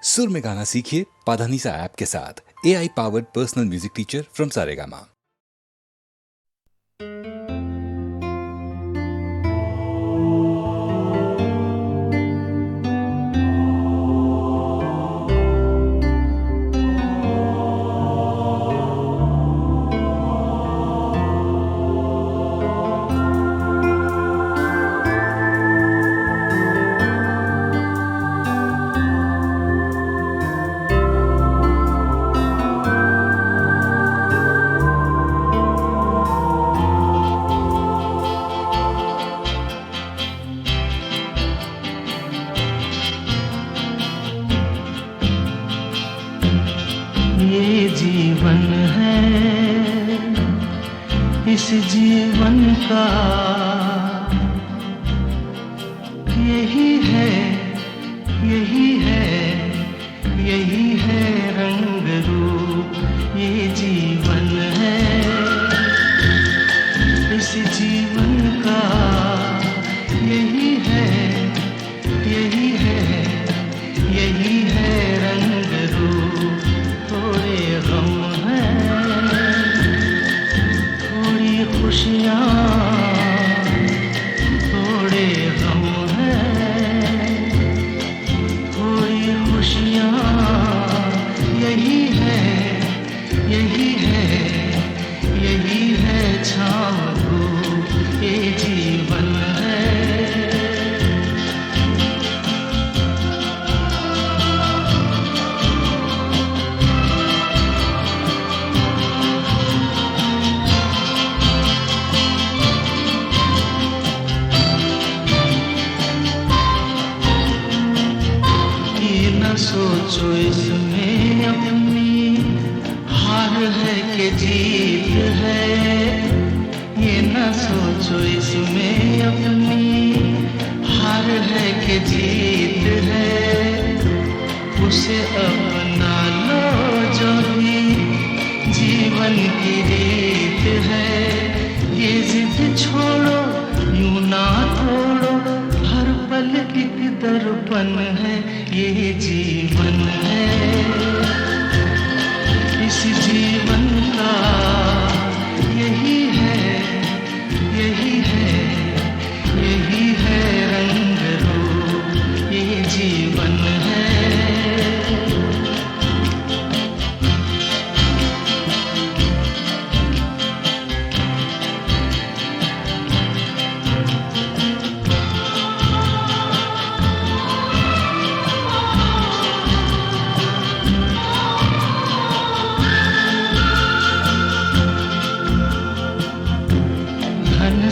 सुर में गाना सीखिए पाधानीसा ऐप के साथ। AI powered personal music teacher from Saregama. ये जीवन है, इस जीवन का यही है, यही है, यही है रंग रूप। ये जीवन है, इस जीवन का यही है, यही है, यही है रंग रूप। थोड़े गम हैं, थोड़ी खुशियाँ, थोड़े गम हैं, थोड़ी खुशियाँ। यही है, यही है, यही है छाँव धूप। ये जीवन है। सोचो इसमें अपनी हार है कि जीत है। ये न सोचो इसमें अपनी हार है कि जीत है। उसे अपना लो जो भी जीवन की रीत है। ये जिद छोड़ो, यूं ना तोड़ो, हर पल एक दर्पण है। ये जीवन है, इस जीवन का यही है, यही है, यही है रंग रूप। ये जीवन है।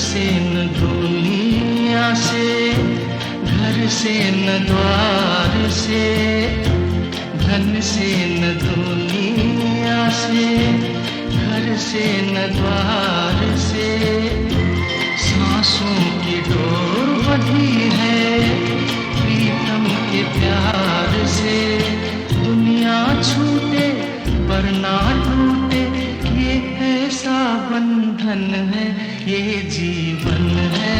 से न दुनिया से, घर से न द्वार से, धन से न दुनिया से, घर से न द्वार से। सांसों की डोर बंधी है प्रीतम के प्यार से। दुनिया छूटे पर ना टूटे, ये ऐसा बंधन है। ये जीवन है,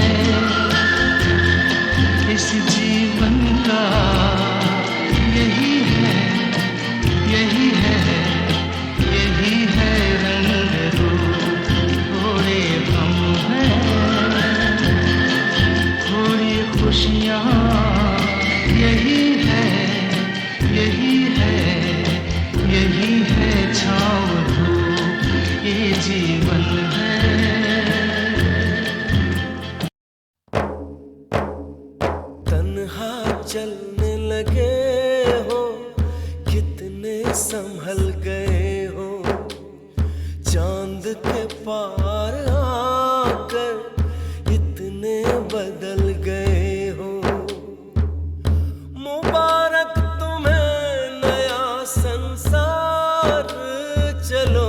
इस जीवन का यही है, यही है, यही है रंग रूप। थोड़े गम हैं, थोड़ी खुशियाँ। यही है, यही है, यही है छाँव धूप। ये जीवन है। चलने लगे हो, कितने संभल गए हो, चांद के पार आकर इतने बदल गए हो। मुबारक तुम्हें नया संसार, चलो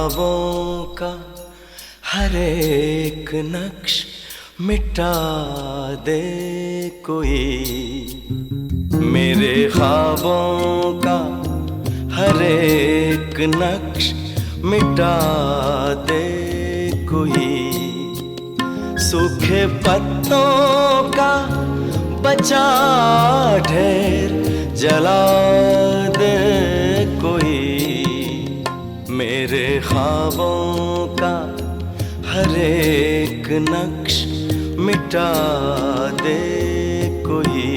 ख्वाबों का हर एक नक्श मिटा दे कोई, मेरे ख्वाबों का हर एक नक्श मिटा दे कोई, सूखे पत्तों का बचा ढेर जला दे कोई, मेरे ख्वाबों का हर एक नक्श मिटा दे कोई।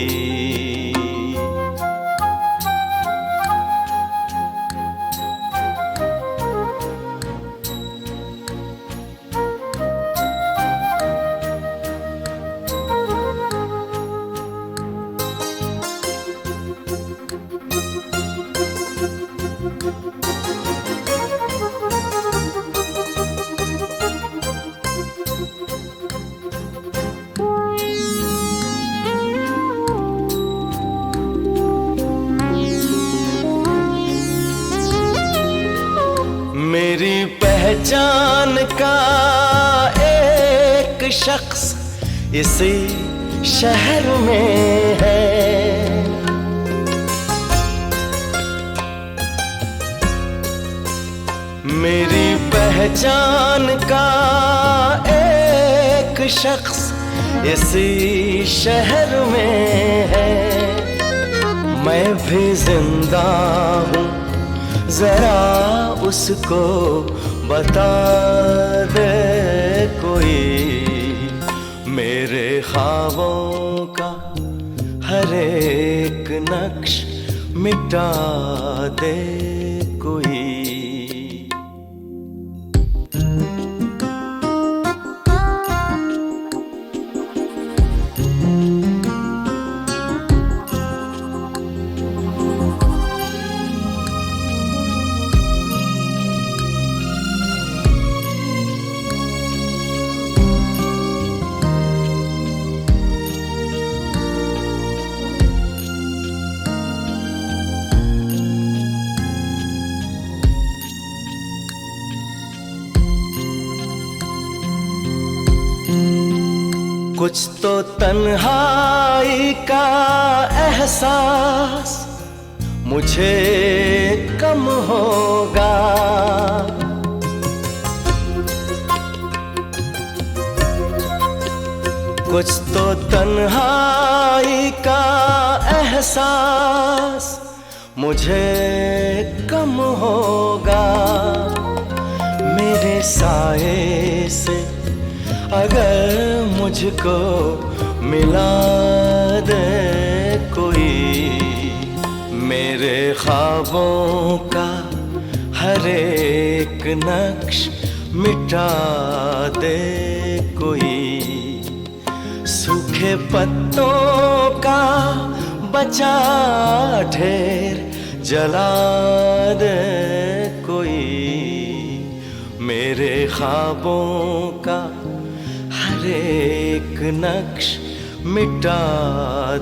मेरी पहचान का एक शख्स इसी शहर में है, मेरी पहचान का एक शख्स इसी शहर में है, मैं भी जिंदा हूँ जरा उसको बता दे कोई, मेरे ख्वाबों का हर एक नक्श मिटा दे कोई। कुछ तो तन्हाई का एहसास मुझे कम होगा, कुछ तो तन्हाई का एहसास मुझे कम होगा, मेरे साए से अगर मुझको मिला दे कोई, मेरे ख्वाबों का हर एक नक्श मिटा दे कोई, सूखे पत्तों का बचा ढेर जला दे कोई, मेरे ख्वाबों का हर एक नक्श मिटा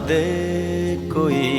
दे कोई।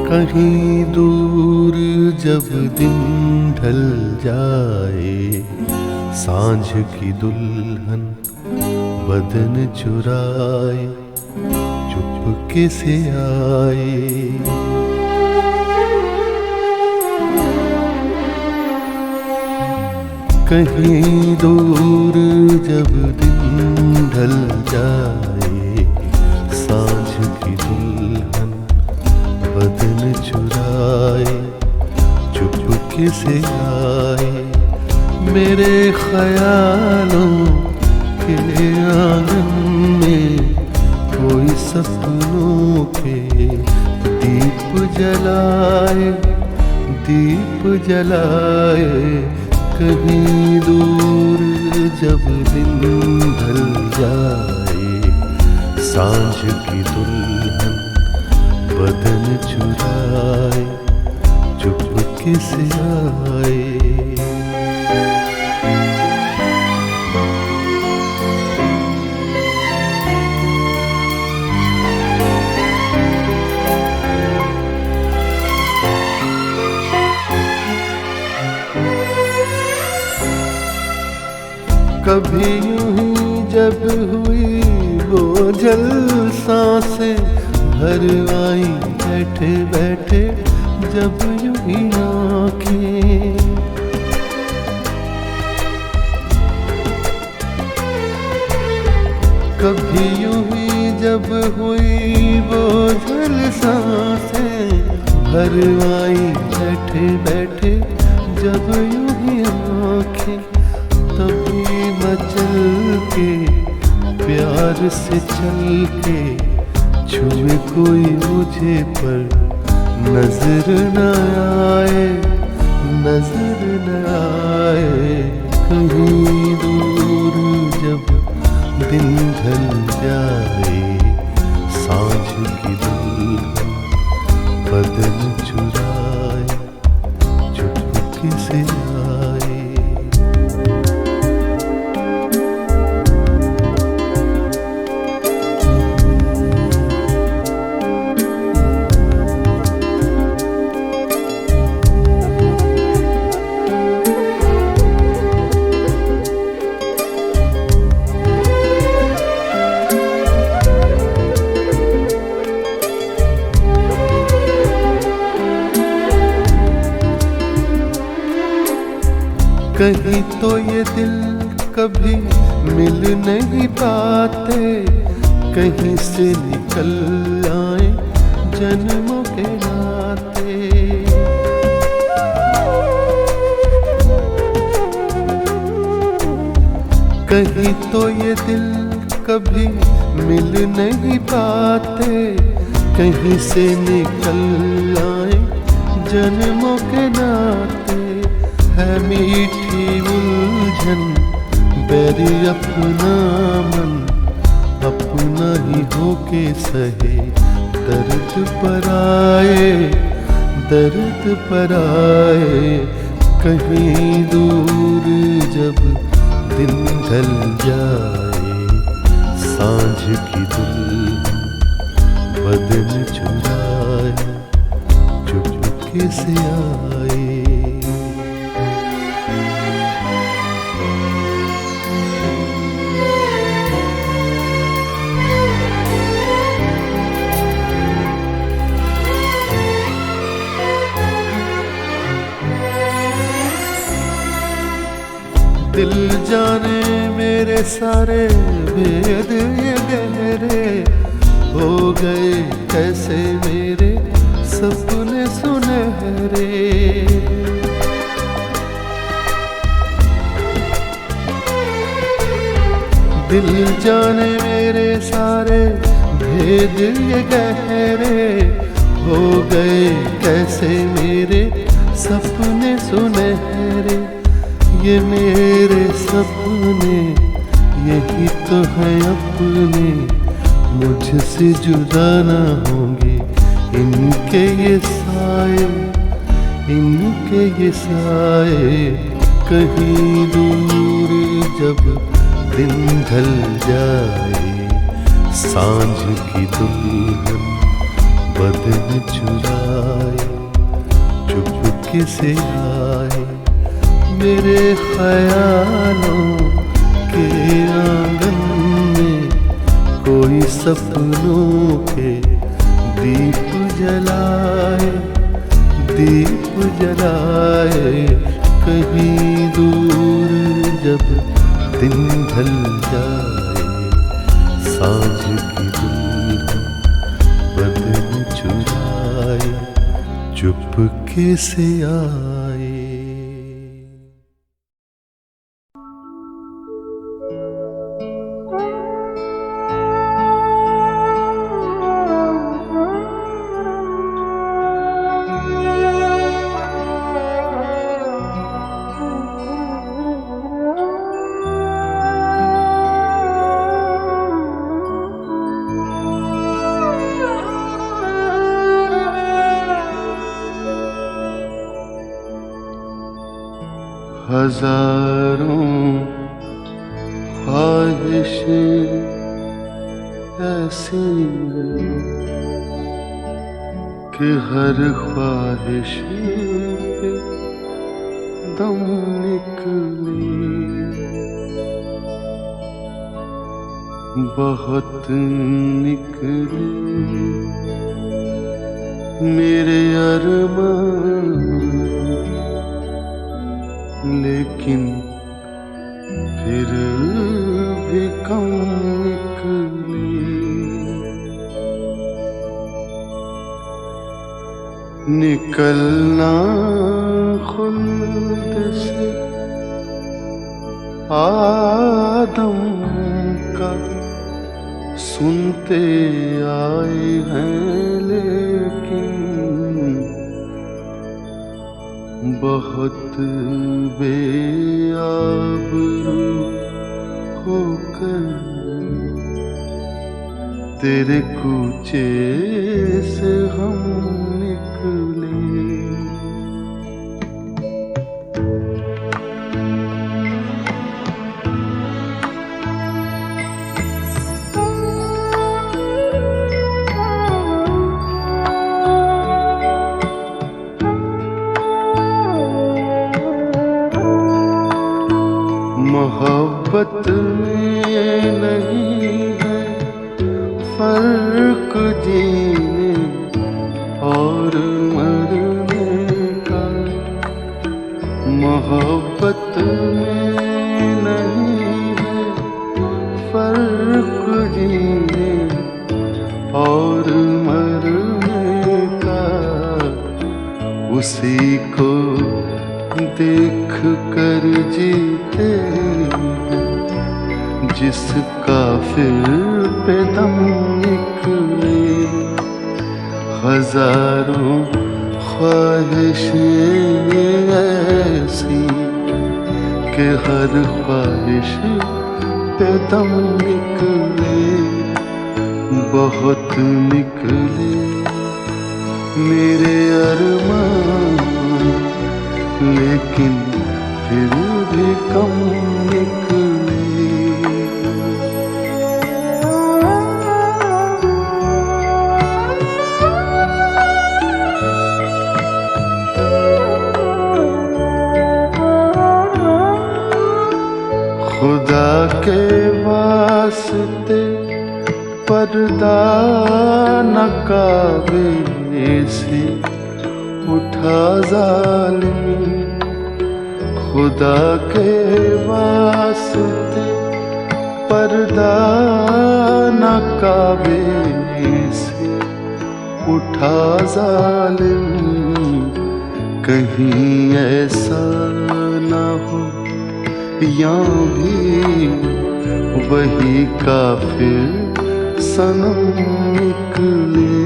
कहीं दूर जब दिन ढल जाए, सांझ की दुल्हन बदन चुराए चुपके से आए। कहीं दूर जब दिन ढल जाए, सांझ की दुल्हन बदन चुराए, चुपके से आए मेरे ख्यालों के आंगन में, कोई सपनों के दीप जलाए, दीप जलाए। कहीं दूर जब दिन ढल जाए, सांझ की दुल्हन बदन चुराए, चुपके से आए। कभी यूं ही जब हुई बोझल सांसें, भर आई बैठे बैठे जब यूं ही आँखें। कभी यूं ही जब हुई बोझल सांसें, भर आई बैठे बैठे जब यूं ही आँखें। तभी मचल के प्यार से चल के, छुए कोई मुझे पर नजर न आए, नजर न आए। कहीं दूर जब दिन ढल जाए, सांझ की दुल्हन बदन चुराए, चुपके से आए। कहीं तो ये दिल कभी मिल नहीं पाते, कहीं से निकल आए जन्मों के नाते। कहीं तो ये दिल कभी मिल नहीं पाते, कहीं से निकल आए जन्मों के नाते। है मीठी उलझन बैरी अपना मन, अपना ही होके सहे दर्द पर आए, दर्द पर आए। कहीं दूर जब दिन ढल जाए, सांझ की दुल्हन बदन चुराए, चुपके से आए। दिल जाने मेरे सारे भेद ये गहरे, हो गए कैसे मेरे सपने सुनहरे। दिल जाने मेरे सारे भेद ये गहरे, हो गए कैसे मेरे सपने सुनहरे। ये मेरे सपने यही तो है अपने, मुझसे जुदा ना होंगे इनके ये साए, इनके ये साए। कहीं दूर जब दिन ढल जाए, सांझ की दुल्हन बदन चुराए, चुपके से आए मेरे ख्यालों के आंगन में। कोई सपनों के दीप जलाए, दीप जलाए। कहीं दूर जब दिन ढल जाए, सांझ की दुल्हन बदन चुराए चुपके से आए। हजारों ख्वाहिशें ऐसी कि हर ख्वाहिश पे दम निकले, बहुत निकले मेरे अरमान, लेकिन फिर भी कम निकले। निकलना खुद से आदम का सुनते आए हैं, लेकिन बहुत बेआबरू होकर तेरे कूचे से हम निकले। मोहब्बत में नहीं है फर्क जीने और मरने का, मोहब्बत में नहीं है फर्क जीने और मरने का। उसी को देख कर जीते जिसका फिर पे दम निकले। हजारों ख्वाहिशें ऐसी कि हर ख्वाहिश पे दम निकले, बहुत निकले मेरे अरमान, लेकिन फिर भी कम निकले। खुदा के वास्ते पर्दा नकाबे से उठा जालिम, खुदा के वास्ते पर्दा नकाबे से उठा जालिम। कहीं ऐसा ना हो या भी वही काफिर सनम निकले।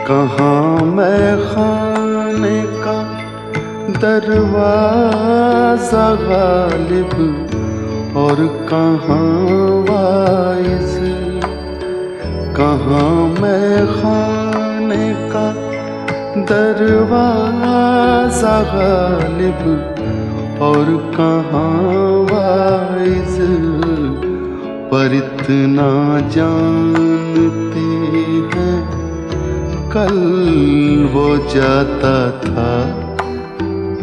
कहाँ मैं खाने का दरवाजा गालिब और कहाँ वाइज, कहाँ मैं खाने का दरवाजा गालिब और कहाँ वाइज। पर इतना जानते हैं कल वो जाता था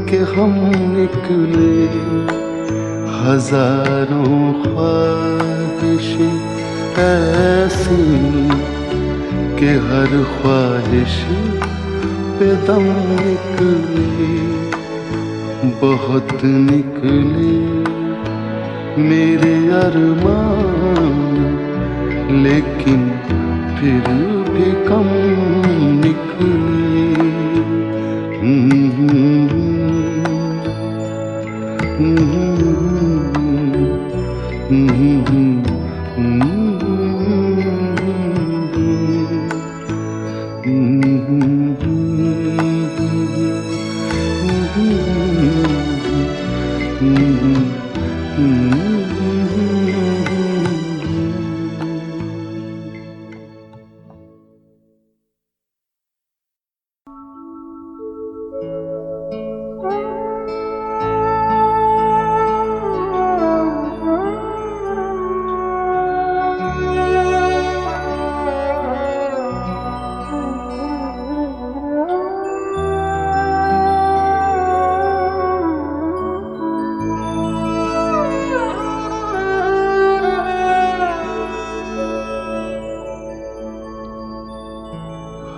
कि हम निकले। हजारों ख्वाहिशें ऐसी कि हर ख्वाहिश पे दम निकले, बहुत निकले मेरे अरमान, लेकिन फिर भी कम निकले।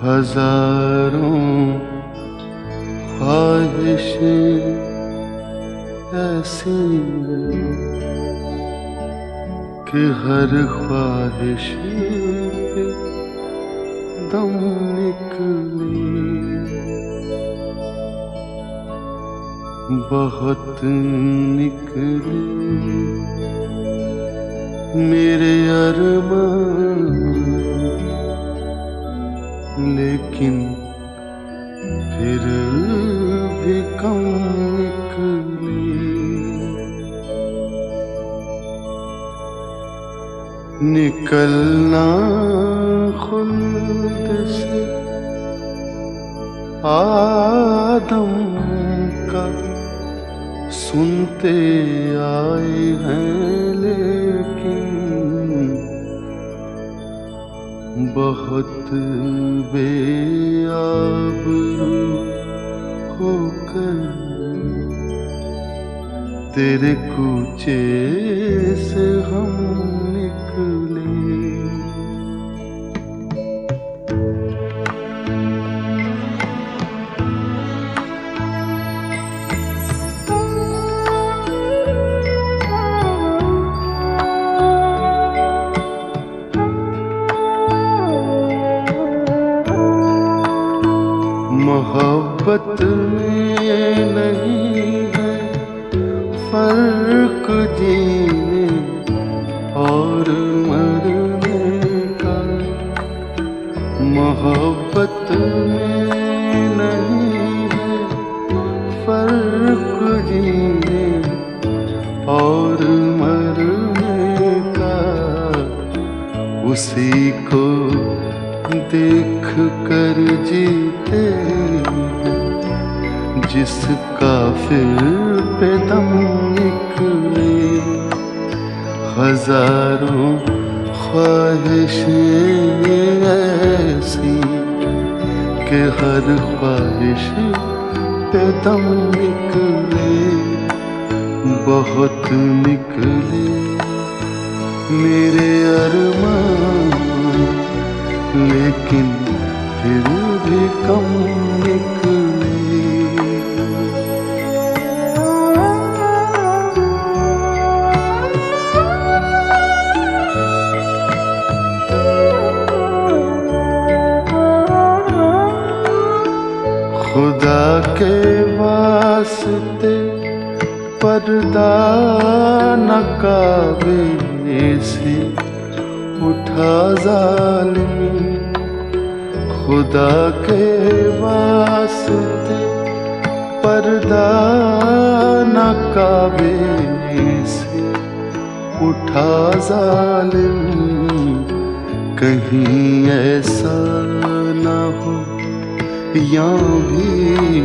हजारों ख्वाहिशें ऐसी कि हर ख्वाहिश पे दम निकले, बहुत निकले मेरे अरमान, लेकिन फिर भी कम निकले। निकलना खुल्द से आदम का सुनते आए हैं, लेकिन बहुत बेआबरू होकर तेरे कूचे से हम निकले। मोहब्बत में नहीं है फर्क जीने और मरने का, मोहब्बत में नहीं है फर्क जीने और मरने का। उसी को देख कर जीते जिसका फिर पे दम निकले। हजारों ख्वाहिशें ऐसी कि हर ख्वाहिश पे दम निकले, बहुत निकले मेरे अरमान, लेकिन फिर भी कम निकले। खुदा के वास्ते पर्दा न काबे से उठा जालिम, खुदा के वास्ते पर्दा न काबे से उठा जालिम। कहीं ऐसा न हो या भी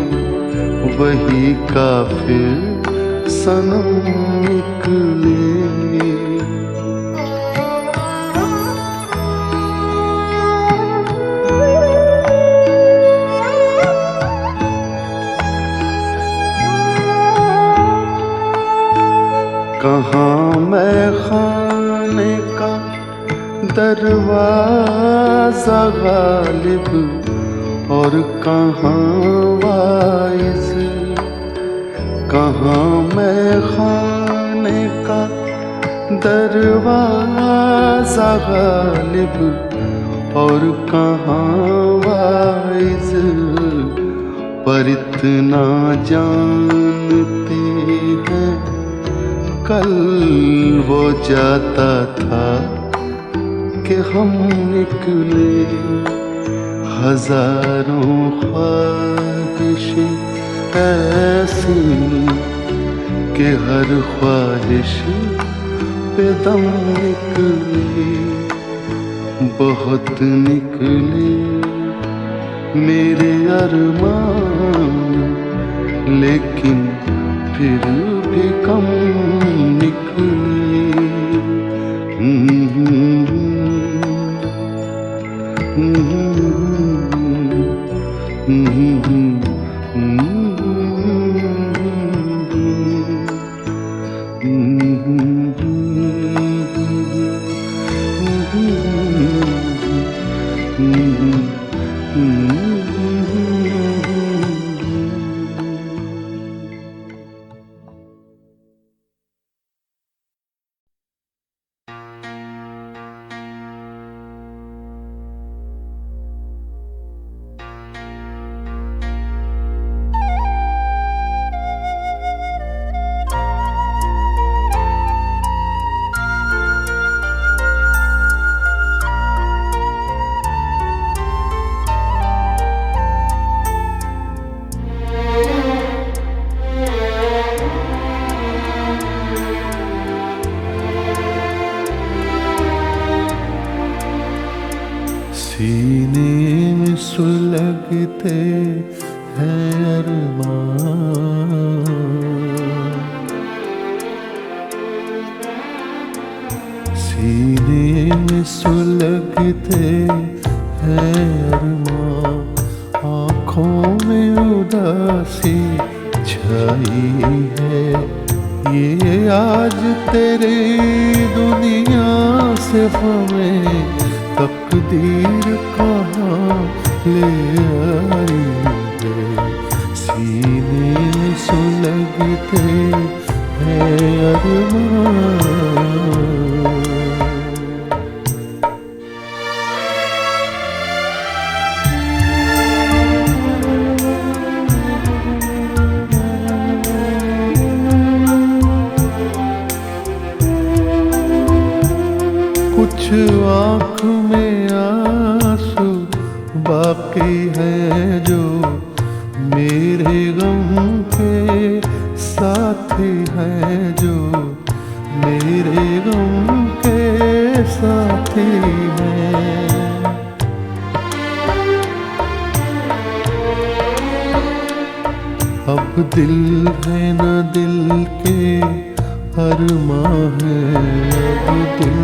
वही काफिर सनम निकले। दरवाजा गालिब और कहाँ वाइज, कहाँ मैं खाने का दरवाजा गालिब और कहाँ वाइज। पर इतना जानते हैं कल वो जाता था कि हम निकले, हजारों ख्वाहिशें ऐसी कि हर ख्वाहिश पे दम निकले। बहुत निकले मेरे अरमान, लेकिन फिर भी कम निकले। सीने में सुलगते हैं अरमान, सीने में सुलगते हैं अरमान। आँखों में उदासी छाई है, ये आज तेरी दुनिया से हमें तकदीर कहाँ ले आई है। सीने में सुलगते हैं अरमान। कुछ आँख में आंसू बाकी है जो मेरे गम के साथी हैं, जो मेरे गम के साथी हैं। अब दिल है न दिल के अरमां है, अब दिल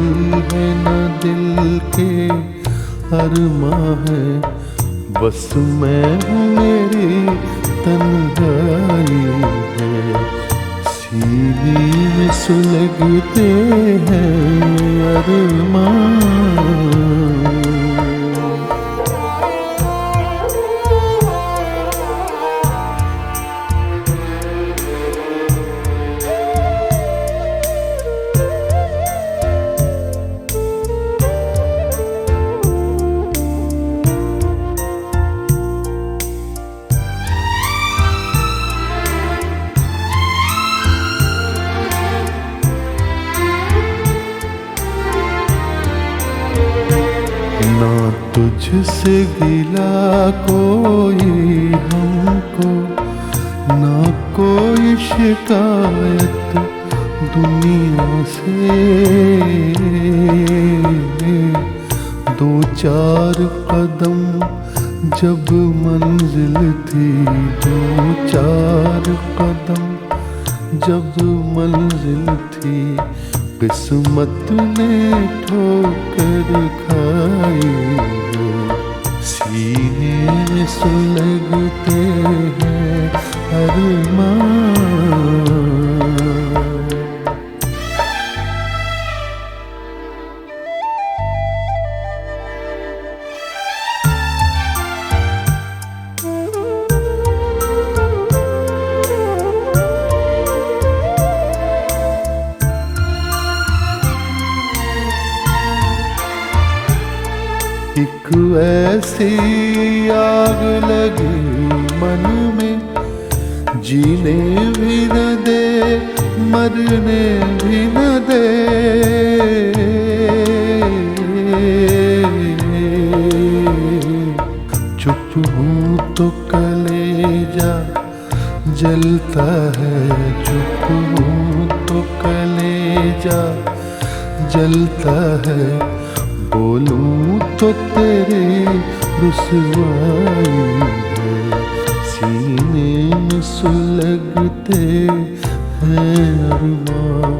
है न दिल के अरमां है। बस मैं हूँ मेरी तन्हाई है, सीने में सुलगते हैं अरमां। ना तुझसे गिला कोई हमको, ना कोई शिकायत दुनिया से। दो चार कदम जब मंजिल थी, दो चार कदम जब मंजिल थी, किस्मत ने ठोकर खाई है। सीने में सुलगते हैं अरमान। एक ऐसी आग लगी मन में, जीने भी न दे मरने भी न दे। चुप हूँ तो कलेजा जलता है, चुप हूँ तो कलेजा जलता है, बोलूं तो तेरी रुसवाई है। सीने में सुलगते हैं अरमां,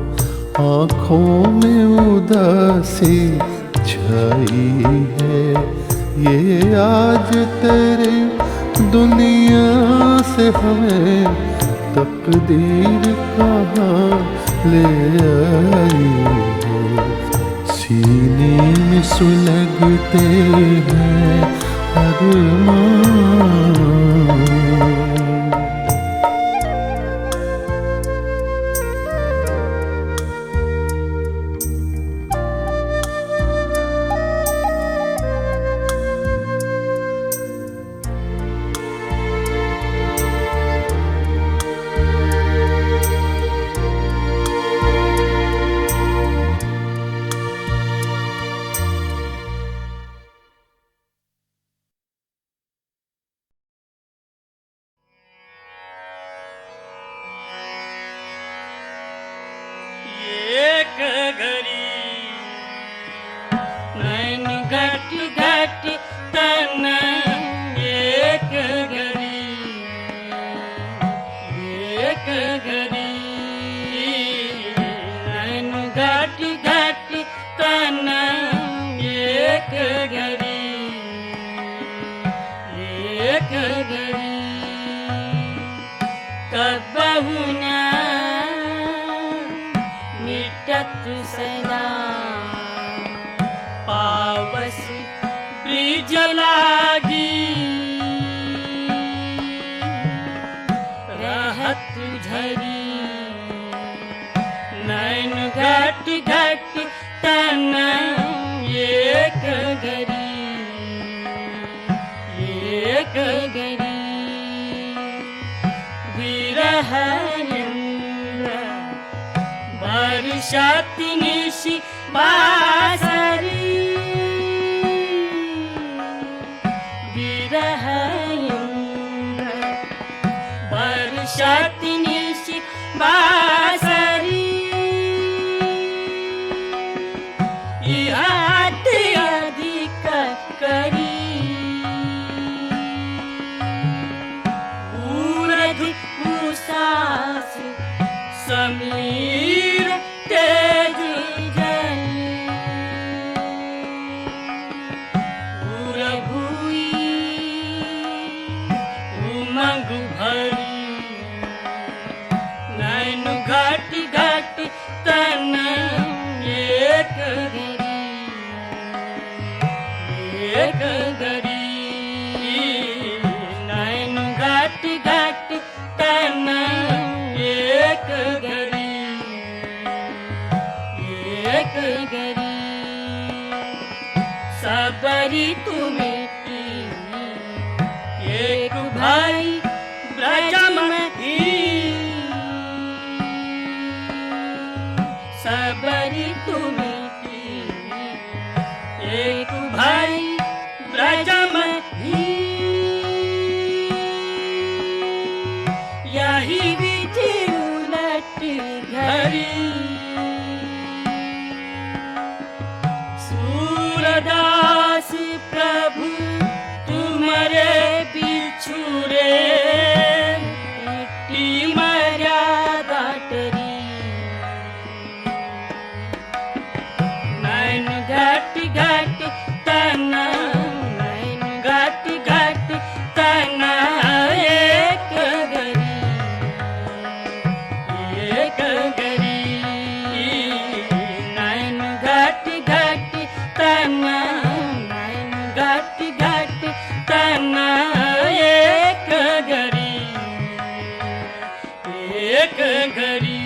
आँखों में उदासी छाई है। ये आज तेरे दुनिया से हमें तकदीर कहाँ ले आई है। सीने में सुलगते हैं अरमां। एक घड़ी नैन घट घट तन, एक घड़ी नैन घट घट तन, एक घड़ी कबहु न मिटत सदा, पावस ब्रिज लागी रहत झरी। नैन घट घट तन, एक घड़ी विरह वर्षात निशि बासरी। विरह वर्षात निशि बासरी। याद अधिक करी ऊरध उसास समीर तेज जल। उरभुई उमंग भरी, नैन घट घट तन, एक घड़ी नैन घट घट तन, एक घड़ी सबरी तुम्हें एक भाई ब्रज में ही। सबरी तुम्हें एक भाई ब्रज में ही। यही विधि उलट घड़ी सूरदास प्रभु तुम्हारे बिछुरे। मर्यादा टरी नैन घट घट तन, नैन घट घट तन, एक घड़ी नैन घट घट तन, नैन घट घट तन, एक घड़ी